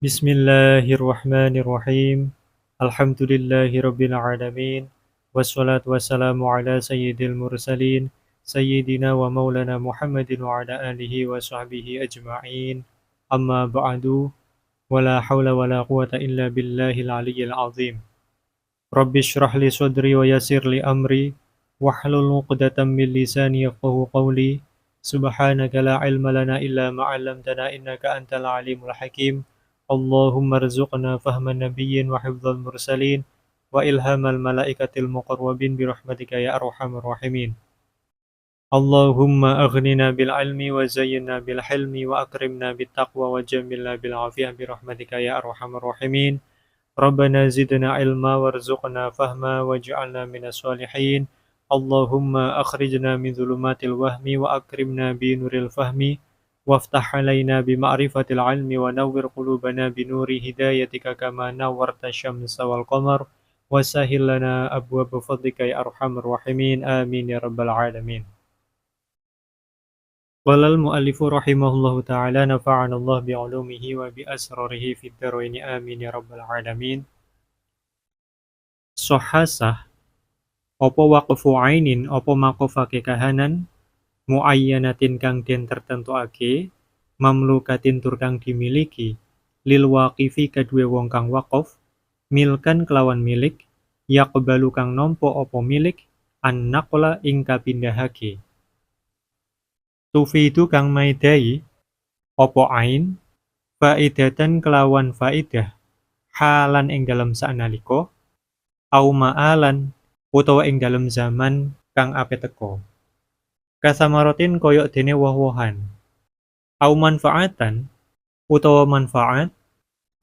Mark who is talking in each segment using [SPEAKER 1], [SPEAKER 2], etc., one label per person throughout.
[SPEAKER 1] Bismillahirrahmanirrahim. Alhamdulillahirabbil alamin. Wassalatu wassalamu ala sayyidil mursalin, sayyidina wa maulana Muhammadin wa ala alihi wa sahbihi ajma'in. Amma ba'du. Wala hawla wala quwata illa billahil aliyyil azim. Rabbi shrah li sadri wa yassir li amri wahlul 'uqdatam min lisani yafqahu qawli. Subhanaka la ilma lana illa ma 'allamtana innaka antal alimul hakim. Allahumma rzuqna fahman nabiyyin wa hifdzal mursalin wa ilhamal malaikatil muqarrabin bi rahmatika ya arhamar rahimin. Allahumma aghnina bil ilmi wa zayyinna bil hilmi wa akrimna bit taqwa wa jammilna bil afiyah bi rahmatika ya arhamar rahimin. Rabbana zidna ilma warzuqna fahma waj'alna minas shalihin. Allahumma akhrijna min dhulumatil wahmi wa akrimna bi nuril fahmi waftah alaina bi ma'rifatil ilmi wa nawwir qulubana bi nuri hidayatika kama nawwarta syamsa wal qamar wa sahhil lana abwaaba fadlika ya arhamar rahimin. Amin ya rabbal alamin. Qala al-mu'allifu rahimahullahu ta'ala nafa'ana Allah bi 'ulumihi wa bi asrarihi fid dharain amin ya rabbal alamin. Sahasah apa waqfu ainin apa makofake kahanan muayyanatin kang den tertentuake mamlukatin tur kang dimiliki lil waqifi kedue wong kang waqaf milkan kelawan milik yaqbalu kang nampa apa milik an naqla ing kapindhahake tufidu kang maidai apa ain faidatan kelawan faidah halan ing dalam sanalika au ma'alan utawa ing dalam zaman kang ape teka kasamarotin koyok dene woh-wohan au manfaatan utawa manfaat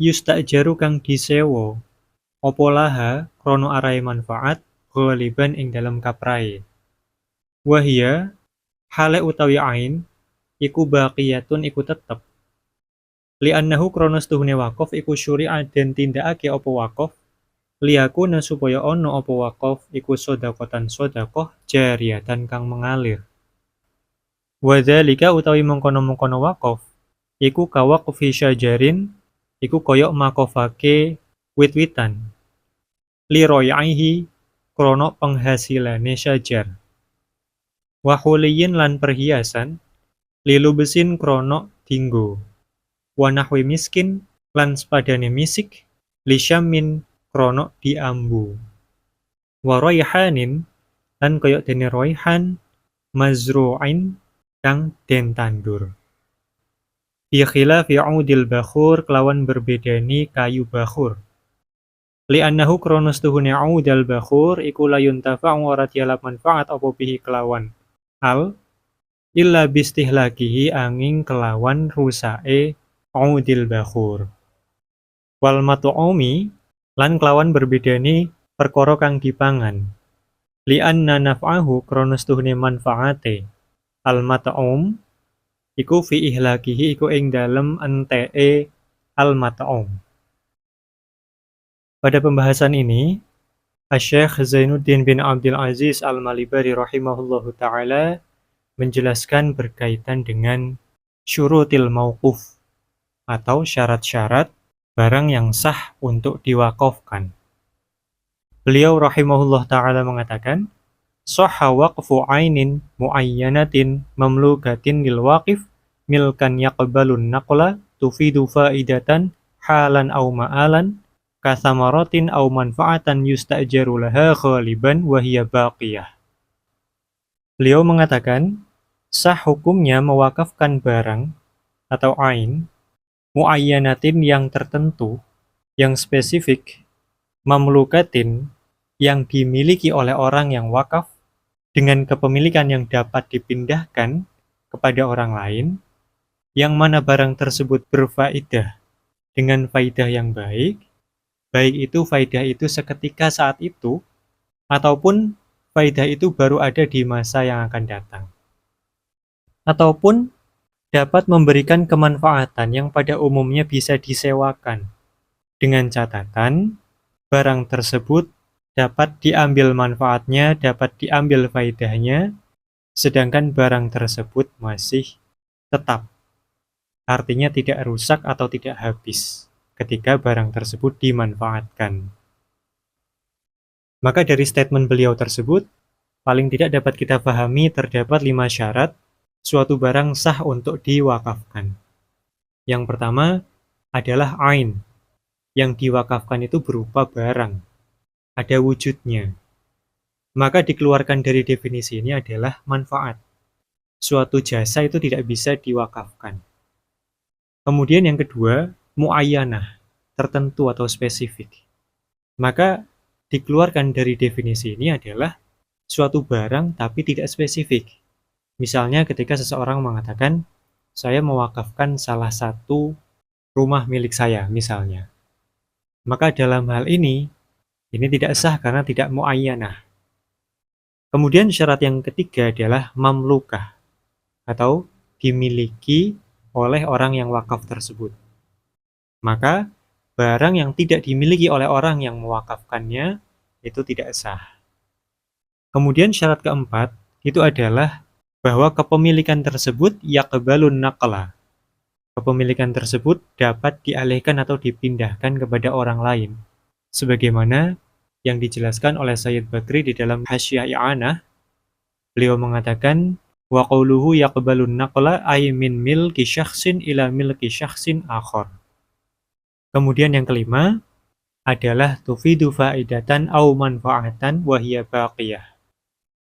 [SPEAKER 1] yustajaru kang disewa apa laha krono arai manfaat ghaliban ing dalam kaprae wahia hale utawi ain iku baqiyatun iku tetep li'annahu krono stuhune waqaf iku syuri'a den tindakake apa waqaf liyakuna supaya ono apa waqaf iku sedekatan sedekah jariyatan kang mengalir. Wadzalika utawi mengkono-mengkono waqaf iku kawaqfi syajarin iku koyok makofake wit-witan li royaihi krono penghasilane syajar wa huliyin lan perhiasan lilu besin krono dinggo wa nahwi miskin lan sepadane misik li syammin krono diambu wa royhanin lan koyok dene royhan mazru'in kang den tandur. Bi khilafi 'udil bakhur kelawan berbedani kayu bakhur. Li annahu kronos tuhune 'udal bakhur iku la yuntafa'u ora tiala manfaat apa bihi kelawan al illa bistihlakihi angin kelawan rusake 'udil bakhur. Wal mat'umi lan kelawan berbedani perkara kang dipangan. Li anna naf'ahu kronos tuhune manfaate al-mat'um iku fi ihlakihi iku ing dalem enteke al-mat'um. Pada pembahasan ini, Asy-Syaikh Zainuddin bin Abdul Aziz Al-Malibari rahimahullahu taala menjelaskan berkaitan dengan syurutil mauquf atau syarat-syarat barang yang sah untuk diwaqafkan. Beliau rahimahullah taala mengatakan sahha waqfu ainin muayyanatin mamlukatin lil waqif milkan yaqbalun naqla tufidu faidatan halan au ma'alan kasamaratin au manfaatan yustajaru laha ghaliban wa hiya baqiyah. Beliau mengatakan sah hukumnya mewakafkan barang atau ain muayyanatin yang tertentu yang spesifik mamlukatin yang dimiliki oleh orang yang wakaf dengan kepemilikan yang dapat dipindahkan kepada orang lain, yang mana barang tersebut berfaedah dengan faedah yang baik itu faedah itu seketika saat itu, ataupun faedah itu baru ada di masa yang akan datang. Ataupun dapat memberikan kemanfaatan yang pada umumnya bisa disewakan, dengan catatan barang tersebut dapat diambil manfaatnya, dapat diambil faedahnya, sedangkan barang tersebut masih tetap. Artinya tidak rusak atau tidak habis ketika barang tersebut dimanfaatkan. Maka dari statement beliau tersebut, paling tidak dapat kita pahami terdapat 5 syarat suatu barang sah untuk diwakafkan. Yang pertama adalah ain. Yang diwakafkan itu berupa barang, ada wujudnya. Maka dikeluarkan dari definisi ini adalah manfaat. Suatu jasa itu tidak bisa diwakafkan. Kemudian yang kedua, muayyanah, tertentu atau spesifik. Maka dikeluarkan dari definisi ini adalah suatu barang tapi tidak spesifik. Misalnya ketika seseorang mengatakan, saya mewakafkan salah satu rumah milik saya misalnya. Maka dalam hal ini tidak sah karena tidak muayyanah. Kemudian syarat yang ketiga adalah mamlukah, atau dimiliki oleh orang yang wakaf tersebut. Maka barang yang tidak dimiliki oleh orang yang mewakafkannya itu tidak sah. Kemudian syarat keempat itu adalah bahwa kepemilikan tersebut yaqbalun naqla. Kepemilikan tersebut dapat dialihkan atau dipindahkan kepada orang lain. Sebagaimana yang dijelaskan oleh Sayyid Bakri di dalam Hasyiah I'anah, beliau mengatakan, wa qawluhu yaqbalun naqla ay min milki syakhsin ila milki syakhsin akhar. Kemudian yang kelima adalah tufidu faidatan au manfaatan wa hiya baqiyah.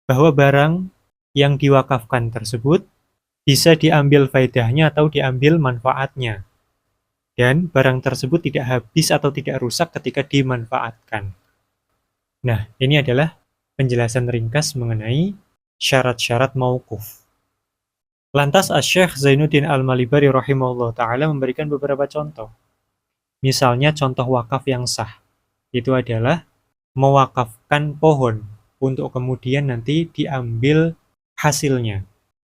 [SPEAKER 1] Bahwa barang yang diwakafkan tersebut bisa diambil faedahnya atau diambil manfaatnya. Dan barang tersebut tidak habis atau tidak rusak ketika dimanfaatkan. Nah, ini adalah penjelasan ringkas mengenai syarat-syarat mauquf. Lantas Asy-Syaikh Zainuddin Al-Malibari rahimahullah ta'ala memberikan beberapa contoh. Misalnya contoh wakaf yang sah. Itu adalah mewakafkan pohon untuk kemudian nanti diambil hasilnya.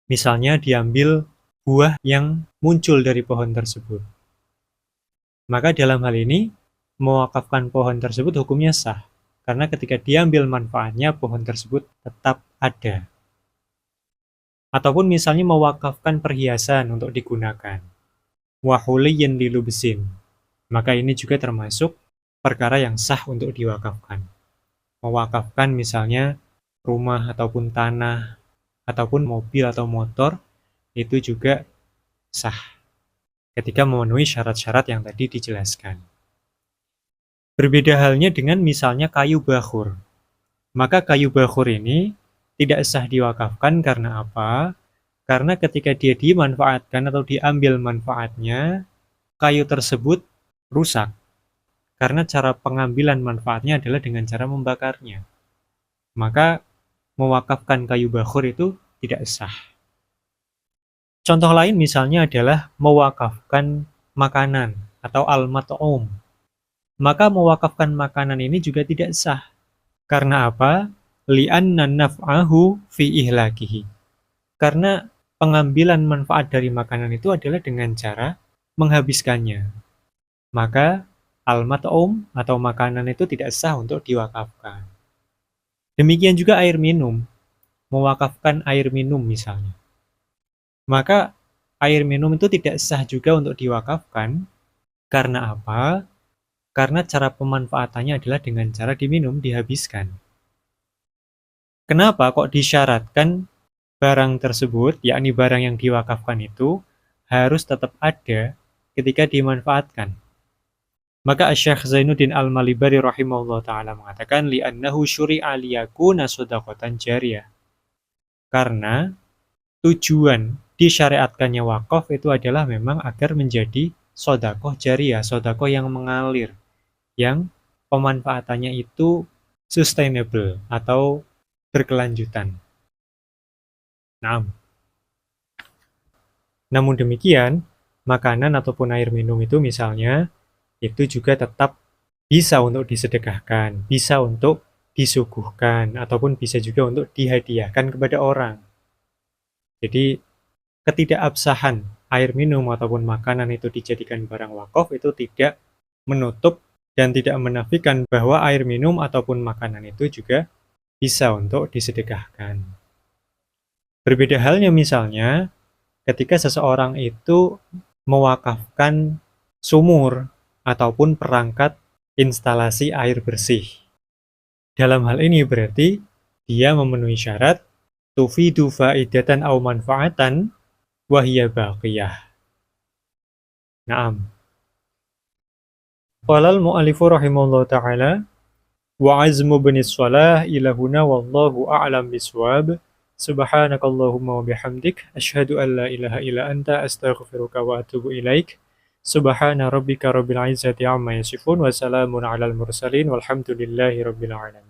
[SPEAKER 1] Misalnya diambil buah yang muncul dari pohon tersebut. Maka dalam hal ini, mewakafkan pohon tersebut hukumnya sah. Karena ketika diambil manfaatnya, pohon tersebut tetap ada. Ataupun misalnya mewakafkan perhiasan untuk digunakan. Wahuliyyin lilubsin. Maka ini juga termasuk perkara yang sah untuk diwakafkan. Mewakafkan misalnya rumah ataupun tanah, ataupun mobil atau motor, itu juga sah ketika memenuhi syarat-syarat yang tadi dijelaskan. Berbeda halnya dengan misalnya kayu bakhur. Maka kayu bakhur ini tidak sah diwakafkan karena apa? Karena ketika dia dimanfaatkan atau diambil manfaatnya, kayu tersebut rusak. Karena cara pengambilan manfaatnya adalah dengan cara membakarnya. Maka mewakafkan kayu bakhur itu tidak sah. Contoh lain misalnya adalah mewakafkan makanan atau al-mat'um. Maka mewakafkan makanan ini juga tidak sah. Karena apa? Li'anna naf'ahu fi ihlakihi. Karena pengambilan manfaat dari makanan itu adalah dengan cara menghabiskannya. Maka al-mat'um atau makanan itu tidak sah untuk diwakafkan. Demikian juga air minum. Mewakafkan air minum misalnya. Maka air minum itu tidak sah juga untuk diwakafkan. Karena apa? Karena cara pemanfaatannya adalah dengan cara diminum, dihabiskan. Kenapa kok disyaratkan barang tersebut, yakni barang yang diwakafkan itu, harus tetap ada ketika dimanfaatkan? Maka Asy-Syaikh Zainuddin Al-Malibari rahimahullah ta'ala mengatakan, li'annahu syuri'a liyakuna shadaqatan jariyah. Karena tujuan disyariatkannya wakaf itu adalah memang agar menjadi sedekah jariyah, sedekah yang mengalir, yang pemanfaatannya itu sustainable atau berkelanjutan. Namun demikian, makanan ataupun air minum itu misalnya, itu juga tetap bisa untuk disedekahkan, bisa untuk disuguhkan, ataupun bisa juga untuk dihadiahkan kepada orang. Jadi, ketidakabsahan air minum ataupun makanan itu dijadikan barang wakaf itu tidak menutup dan tidak menafikan bahwa air minum ataupun makanan itu juga bisa untuk disedekahkan. Berbeda halnya misalnya ketika seseorang itu mewakafkan sumur ataupun perangkat instalasi air bersih. Dalam hal ini berarti dia memenuhi syarat tufidu faidatan aw manfaatan wa hiya baqiyah. Naam. Qala al-mu'allifu rahimahullahu ta'ala wa azmu bani shalah ila huna wallahu a'lam biswab. Subhanakallahumma wa bihamdik asyhadu an la ilaha illa anta astaghfiruka wa atubu ilaik. Subhana rabbika rabbil izzati amma yasifun wa salamun alal mursalin walhamdulillahi rabbil alamin.